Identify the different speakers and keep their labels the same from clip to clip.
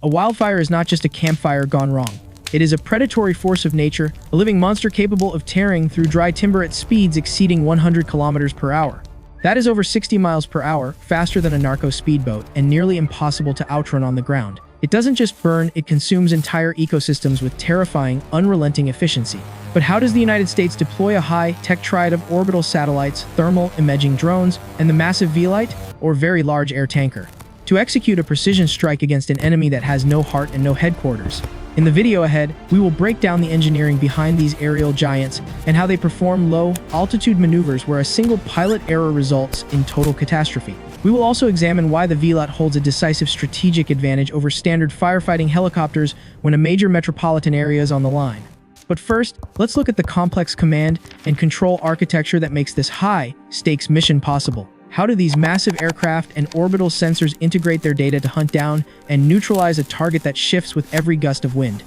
Speaker 1: A wildfire is not just a campfire gone wrong. It is a predatory force of nature, a living monster capable of tearing through dry timber at speeds exceeding 100 kilometers per hour. That is over 60 miles per hour, faster than a narco speedboat, and nearly impossible to outrun on the ground. It doesn't just burn, it consumes entire ecosystems with terrifying, unrelenting efficiency. But how does the United States deploy a high-tech triad of orbital satellites, thermal imaging drones, and the massive VLAT, or Very Large Air Tanker, to execute a precision strike against an enemy that has no heart and no headquarters? In the video ahead, we will break down the engineering behind these aerial giants and how they perform low-altitude maneuvers where a single pilot error results in total catastrophe. We will also examine why the VLAT holds a decisive strategic advantage over standard firefighting helicopters when a major metropolitan area is on the line. But first, let's look at the complex command and control architecture that makes this high-stakes mission possible. How do these massive aircraft and orbital sensors integrate their data to hunt down and neutralize a target that shifts with every gust of wind?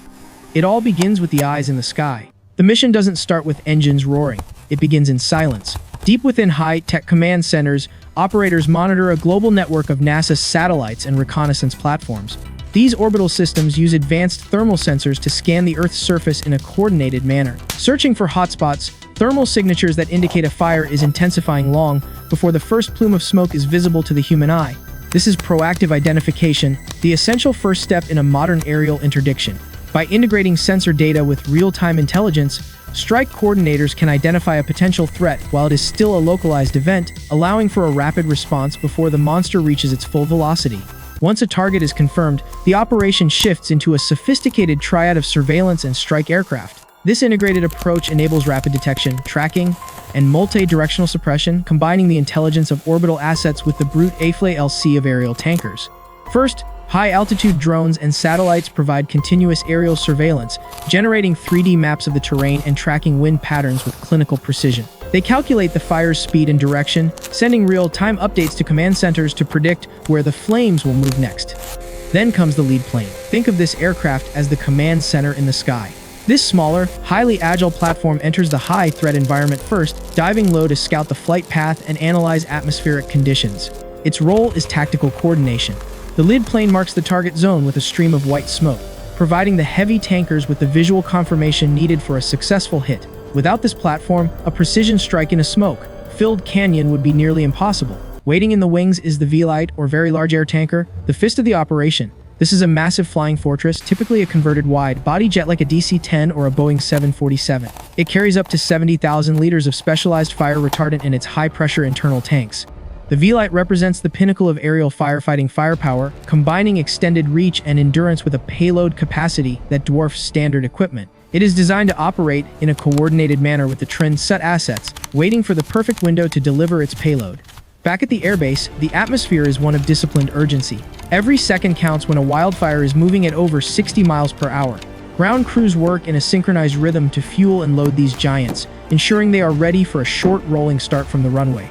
Speaker 1: It all begins with the eyes in the sky. The mission doesn't start with engines roaring. It begins in silence. Deep within high-tech command centers, operators monitor a global network of NASA satellites and reconnaissance platforms. These orbital systems use advanced thermal sensors to scan the Earth's surface in a coordinated manner, searching for hotspots, thermal signatures that indicate a fire is intensifying long before the first plume of smoke is visible to the human eye. This is proactive identification, the essential first step in a modern aerial interdiction. By integrating sensor data with real-time intelligence, strike coordinators can identify a potential threat while it is still a localized event, allowing for a rapid response before the monster reaches its full velocity. Once a target is confirmed, the operation shifts into a sophisticated triad of surveillance and strike aircraft. This integrated approach enables rapid detection, tracking, and multi-directional suppression, combining the intelligence of orbital assets with the brute FLA-LC of aerial tankers. First, high-altitude drones and satellites provide continuous aerial surveillance, generating 3D maps of the terrain and tracking wind patterns with clinical precision. They calculate the fire's speed and direction, sending real-time updates to command centers to predict where the flames will move next. Then comes the lead plane. Think of this aircraft as the command center in the sky. This smaller, highly agile platform enters the high-threat environment first, diving low to scout the flight path and analyze atmospheric conditions. Its role is tactical coordination. The lead plane marks the target zone with a stream of white smoke, providing the heavy tankers with the visual confirmation needed for a successful hit. Without this platform, a precision strike in a smoke-filled canyon would be nearly impossible. Waiting in the wings is the VLAT, or Very Large Air Tanker, the fist of the operation. This is a massive flying fortress, typically a converted wide-body jet like a DC-10 or a Boeing 747. It carries up to 70,000 liters of specialized fire retardant in its high-pressure internal tanks. The VLAT represents the pinnacle of aerial firefighting firepower, combining extended reach and endurance with a payload capacity that dwarfs standard equipment. It is designed to operate in a coordinated manner with the trend-set assets, waiting for the perfect window to deliver its payload. Back at the airbase, the atmosphere is one of disciplined urgency. Every second counts when a wildfire is moving at over 60 miles per hour. Ground crews work in a synchronized rhythm to fuel and load these giants, ensuring they are ready for a short rolling start from the runway.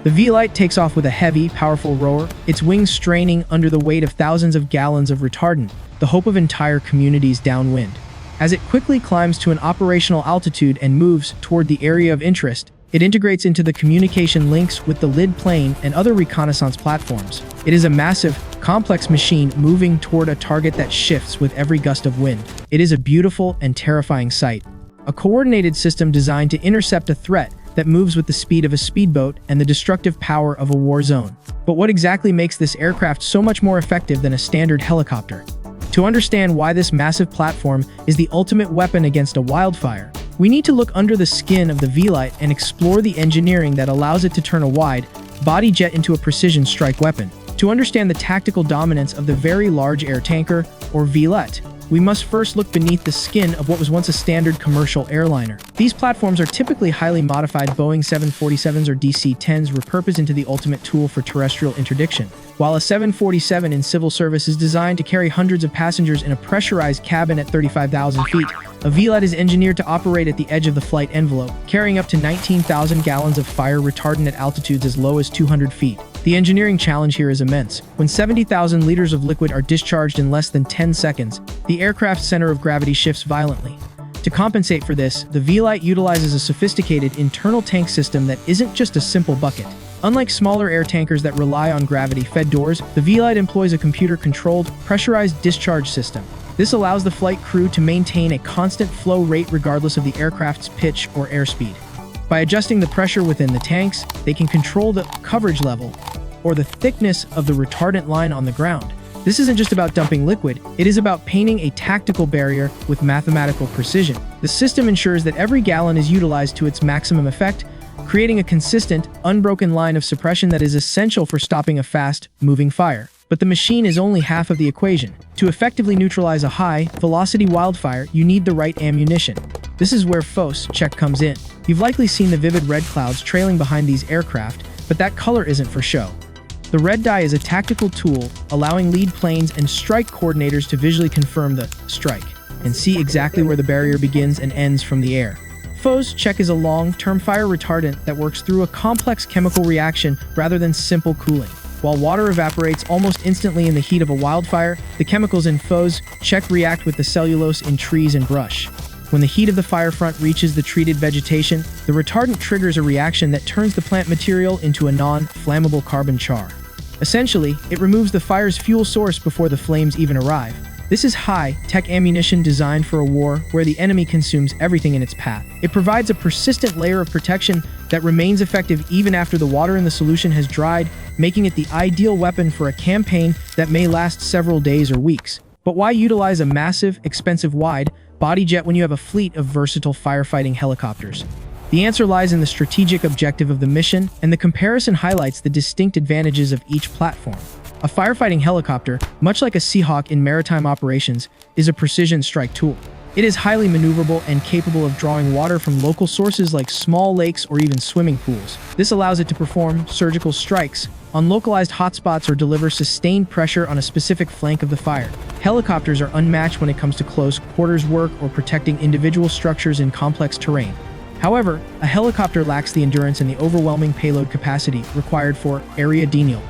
Speaker 1: The VLAT takes off with a heavy, powerful roar, its wings straining under the weight of thousands of gallons of retardant, the hope of entire communities downwind. As it quickly climbs to an operational altitude and moves toward the area of interest, it integrates into the communication links with the lead plane and other reconnaissance platforms. It is a massive, complex machine moving toward a target that shifts with every gust of wind. It is a beautiful and terrifying sight. A coordinated system designed to intercept a threat that moves with the speed of a speedboat and the destructive power of a war zone. But what exactly makes this aircraft so much more effective than a standard helicopter? To understand why this massive platform is the ultimate weapon against a wildfire, we need to look under the skin of the VLAT and explore the engineering that allows it to turn a wide-body jet into a precision strike weapon. To understand the tactical dominance of the Very Large Air Tanker, or VLAT, we must first look beneath the skin of what was once a standard commercial airliner. These platforms are typically highly modified Boeing 747s or DC-10s repurposed into the ultimate tool for terrestrial interdiction. While a 747 in civil service is designed to carry hundreds of passengers in a pressurized cabin at 35,000 feet, a VLAT is engineered to operate at the edge of the flight envelope, carrying up to 19,000 gallons of fire retardant at altitudes as low as 200 feet. The engineering challenge here is immense. When 70,000 liters of liquid are discharged in less than 10 seconds, the aircraft's center of gravity shifts violently. To compensate for this, the VLAT utilizes a sophisticated internal tank system that isn't just a simple bucket. Unlike smaller air tankers that rely on gravity-fed doors, the VLAT employs a computer-controlled, pressurized discharge system. This allows the flight crew to maintain a constant flow rate regardless of the aircraft's pitch or airspeed. By adjusting the pressure within the tanks, they can control the coverage level, or the thickness of the retardant line on the ground. This isn't just about dumping liquid, it is about painting a tactical barrier with mathematical precision. The system ensures that every gallon is utilized to its maximum effect, creating a consistent, unbroken line of suppression that is essential for stopping a fast-moving fire. But the machine is only half of the equation. To effectively neutralize a high-velocity wildfire, you need the right ammunition. This is where Phos-Chek comes in. You've likely seen the vivid red clouds trailing behind these aircraft, but that color isn't for show. The red dye is a tactical tool, allowing lead planes and strike coordinators to visually confirm the strike and see exactly where the barrier begins and ends from the air. Phos-Chek is a long-term fire retardant that works through a complex chemical reaction rather than simple cooling. While water evaporates almost instantly in the heat of a wildfire, the chemicals in Phos-Chek react with the cellulose in trees and brush. When the heat of the fire front reaches the treated vegetation, the retardant triggers a reaction that turns the plant material into a non-flammable carbon char. Essentially, it removes the fire's fuel source before the flames even arrive. This is high-tech ammunition designed for a war where the enemy consumes everything in its path. It provides a persistent layer of protection that remains effective even after the water in the solution has dried, making it the ideal weapon for a campaign that may last several days or weeks. But why utilize a massive, expensive wide-body jet when you have a fleet of versatile firefighting helicopters? The answer lies in the strategic objective of the mission, and the comparison highlights the distinct advantages of each platform. A firefighting helicopter, much like a Seahawk in maritime operations, is a precision strike tool. It is highly maneuverable and capable of drawing water from local sources like small lakes or even swimming pools. This allows it to perform surgical strikes on localized hotspots or deliver sustained pressure on a specific flank of the fire. Helicopters are unmatched when it comes to close quarters work or protecting individual structures in complex terrain. However, a helicopter lacks the endurance and the overwhelming payload capacity required for area denial.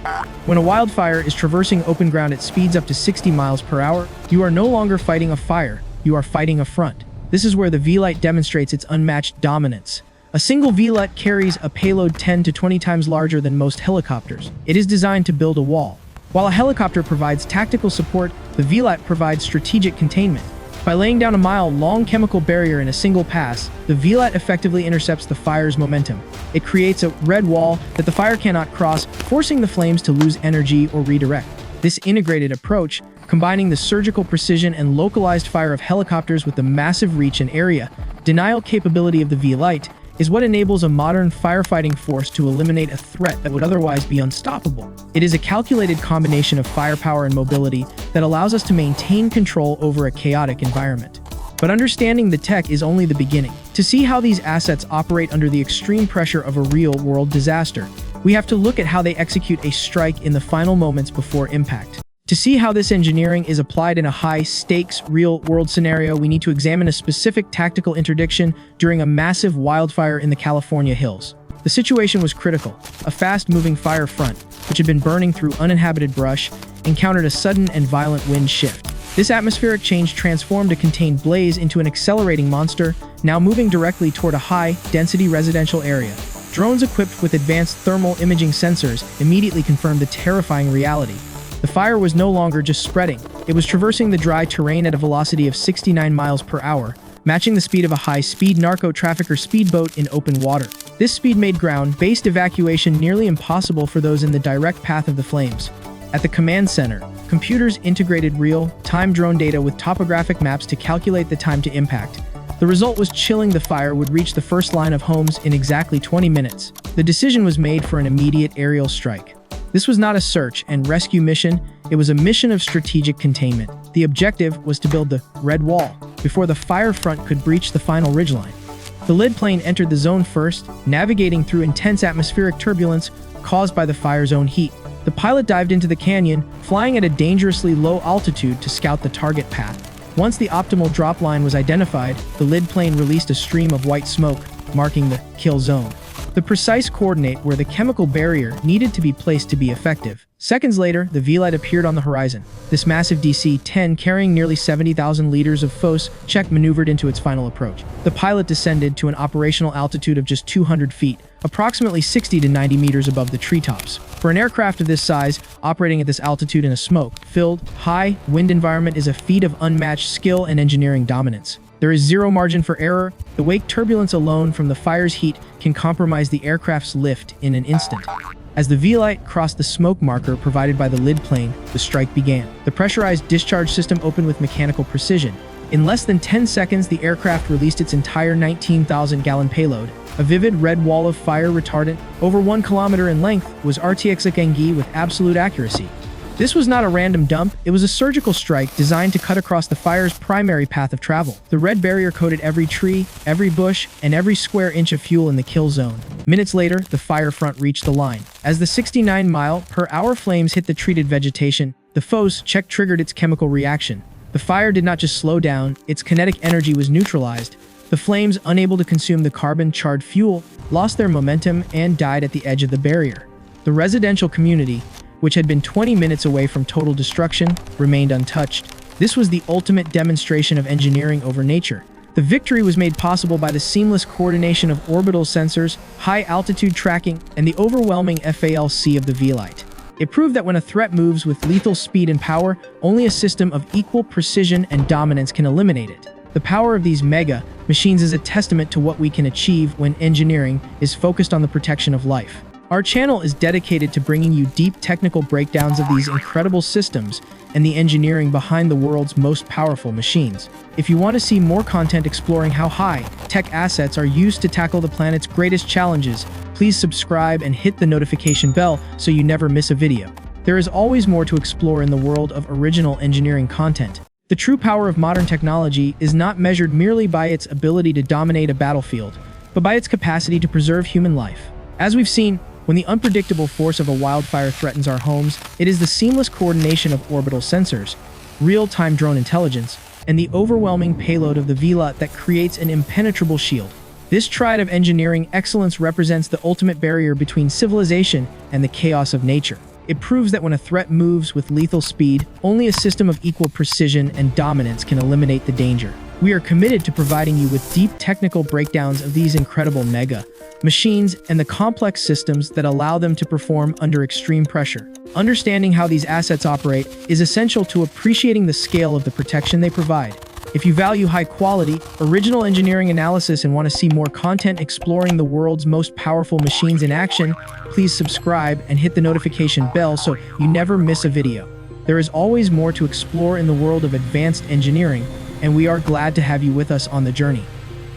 Speaker 1: When a wildfire is traversing open ground at speeds up to 60 miles per hour, you are no longer fighting a fire, you are fighting a front. This is where the VLAT demonstrates its unmatched dominance. A single VLAT carries a payload 10 to 20 times larger than most helicopters. It is designed to build a wall. While a helicopter provides tactical support, the VLAT provides strategic containment. By laying down a mile-long chemical barrier in a single pass, the VLAT effectively intercepts the fire's momentum. It creates a red wall that the fire cannot cross, forcing the flames to lose energy or redirect. This integrated approach, combining the surgical precision and localized fire of helicopters with the massive reach and area denial capability of the VLAT, is what enables a modern firefighting force to eliminate a threat that would otherwise be unstoppable. It is a calculated combination of firepower and mobility that allows us to maintain control over a chaotic environment. But understanding the tech is only the beginning. To see how these assets operate under the extreme pressure of a real-world disaster, we have to look at how they execute a strike in the final moments before impact. To see how this engineering is applied in a high-stakes, real-world scenario, we need to examine a specific tactical interdiction during a massive wildfire in the California hills. The situation was critical. A fast-moving fire front, which had been burning through uninhabited brush, encountered a sudden and violent wind shift. This atmospheric change transformed a contained blaze into an accelerating monster, now moving directly toward a high-density residential area. Drones equipped with advanced thermal imaging sensors immediately confirmed the terrifying reality. The fire was no longer just spreading, it was traversing the dry terrain at a velocity of 69 miles per hour, matching the speed of a high-speed narco-trafficker speedboat in open water. This speed made ground-based evacuation nearly impossible for those in the direct path of the flames. At the command center, computers integrated real-time drone data with topographic maps to calculate the time to impact. The result was chilling. The fire would reach the first line of homes in exactly 20 minutes. The decision was made for an immediate aerial strike. This was not a search and rescue mission, it was a mission of strategic containment. The objective was to build the red wall before the fire front could breach the final ridgeline. The lead plane entered the zone first, navigating through intense atmospheric turbulence caused by the fire's own heat. The pilot dived into the canyon, flying at a dangerously low altitude to scout the target path. Once the optimal drop line was identified, the lead plane released a stream of white smoke, marking the kill zone, the precise coordinate where the chemical barrier needed to be placed to be effective. Seconds later, the VLAT appeared on the horizon. This massive DC-10 carrying nearly 70,000 liters of Phos-Chek maneuvered into its final approach. The pilot descended to an operational altitude of just 200 feet, approximately 60 to 90 meters above the treetops. For an aircraft of this size, operating at this altitude in a smoke-filled, high-wind environment is a feat of unmatched skill and engineering dominance. There is zero margin for error. The wake turbulence alone from the fire's heat can compromise the aircraft's lift in an instant. As the VLAT crossed the smoke marker provided by the lid plane, the strike began. The pressurized discharge system opened with mechanical precision. In less than 10 seconds, the aircraft released its entire 19,000-gallon payload. A vivid red wall of fire retardant, over 1 kilometer in length, was RTXing with absolute accuracy. This was not a random dump, it was a surgical strike designed to cut across the fire's primary path of travel. The red barrier coated every tree, every bush, and every square inch of fuel in the kill zone. Minutes later, the fire front reached the line. As the 69-mile-per-hour flames hit the treated vegetation, the Phos-Chek triggered its chemical reaction. The fire did not just slow down, its kinetic energy was neutralized. The flames, unable to consume the carbon-charred fuel, lost their momentum and died at the edge of the barrier. The residential community, which had been 20 minutes away from total destruction, remained untouched. This was the ultimate demonstration of engineering over nature. The victory was made possible by the seamless coordination of orbital sensors, high-altitude tracking, and the overwhelming FALC of the VLAT. It proved that when a threat moves with lethal speed and power, only a system of equal precision and dominance can eliminate it. The power of these mega machines is a testament to what we can achieve when engineering is focused on the protection of life. Our channel is dedicated to bringing you deep technical breakdowns of these incredible systems and the engineering behind the world's most powerful machines. If you want to see more content exploring how high-tech assets are used to tackle the planet's greatest challenges, please subscribe and hit the notification bell so you never miss a video. There is always more to explore in the world of original engineering content. The true power of modern technology is not measured merely by its ability to dominate a battlefield, but by its capacity to preserve human life. As we've seen, when the unpredictable force of a wildfire threatens our homes, it is the seamless coordination of orbital sensors, real-time drone intelligence, and the overwhelming payload of the VLAT that creates an impenetrable shield. This triad of engineering excellence represents the ultimate barrier between civilization and the chaos of nature. It proves that when a threat moves with lethal speed, only a system of equal precision and dominance can eliminate the danger. We are committed to providing you with deep technical breakdowns of these incredible mega machines and the complex systems that allow them to perform under extreme pressure. Understanding how these assets operate is essential to appreciating the scale of the protection they provide. If you value high-quality, original engineering analysis and want to see more content exploring the world's most powerful machines in action, please subscribe and hit the notification bell so you never miss a video. There is always more to explore in the world of advanced engineering, and we are glad to have you with us on the journey.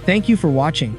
Speaker 1: Thank you for watching.